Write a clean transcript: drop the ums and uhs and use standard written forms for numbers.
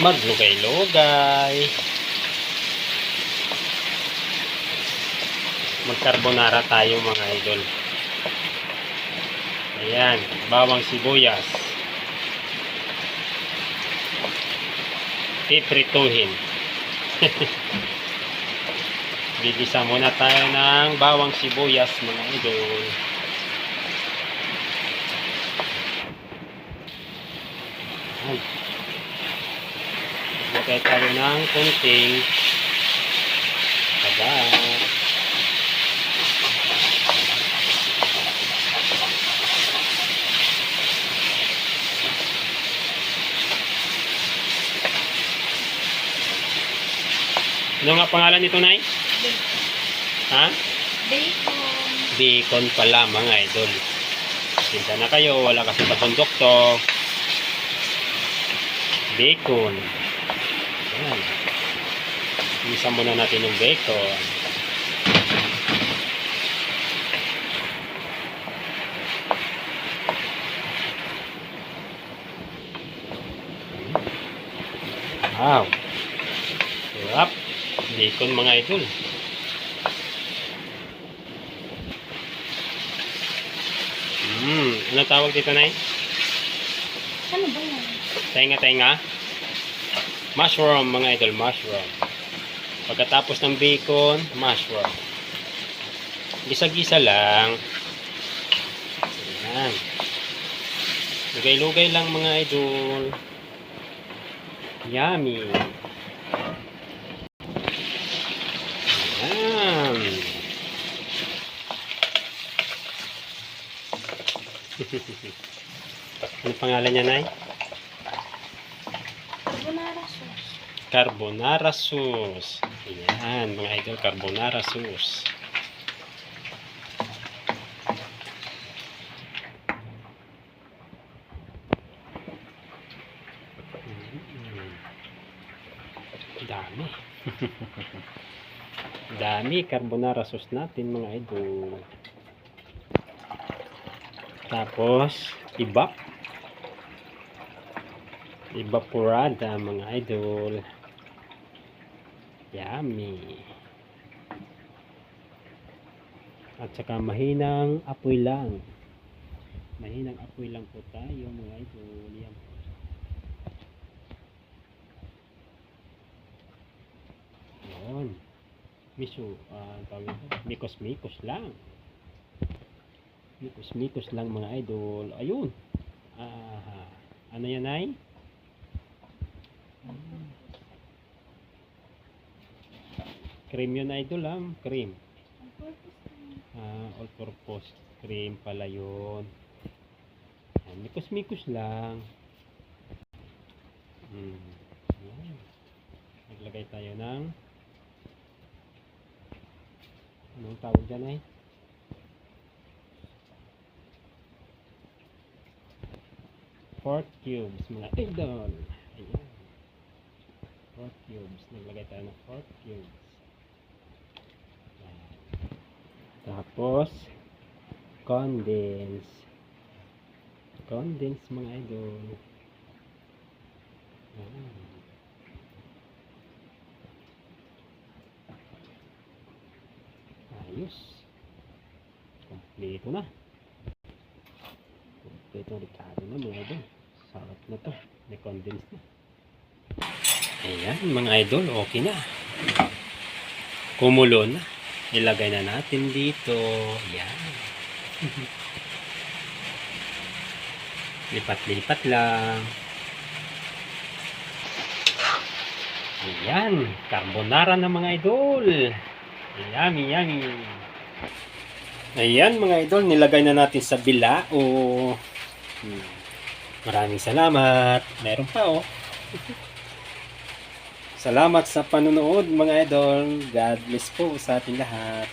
Maglugay-lugay. Mag-carbonara tayo mga idol. Ayan, bawang sibuyas. Piprituhin. Gigisa muna tayo ng bawang sibuyas mga idol. Lagay tayo ng kunting taba. Ano nga pangalan nito, Nay? Ha? Bacon. Bacon pala mga idol. Pinta na kayo, wala kasi patundok to. Bacon. Ayan. Isa muna natin yung bacon. Wow. Sarap. Bacon mga idol. Ano tawag dito, Nay? Ano ba yan? Tenga-tenga. Mushroom mga idol, mushroom. Pagkatapos ng bacon, mushroom. Gisa-gisa lang. Ayan. Lugay-lugay lang mga idol. Yummy. Ayan. Ano pangalan niya, Nay? Carbonara sauce. Carbonara sauce. Ayan, mga idol, carbonara sauce. Dami. Dami carbonara sauce natin mga idol. Tapos, evaporada mga idol. Yummy. At saka mahinang apoy lang. Mahinang apoy lang po tayo mga idol. Yan. Yun. Mikos-mikos lang. Mikos-mikos lang mga idol. Ayun. Ano yan, Nay? Cream yun, idol, cream. All-purpose cream pala yun. Mikos-mikos lang. Naglagay tayo ng anong tawag dyan, ay? Pork cubes mga idol. Ayan. Pork cubes. Naglagay tayo ng pork cubes. Ayan. Tapos condense mga idol. Ayan. Ayos. Kompleto na. Kompleto Ricardo na mga idol. Sarap na to. May condense na. Ayan mga idol. Okay na. Kumulo na. Ilagay na natin dito. Ayan. Lipat-lipat lang. Ayan. Carbonara na mga idol. Yummy, yummy. Ayan mga idol, nilagay na natin sa bilao. Maraming salamat. Meron pa oh. Salamat sa panonood mga idol. God bless po sa ating lahat.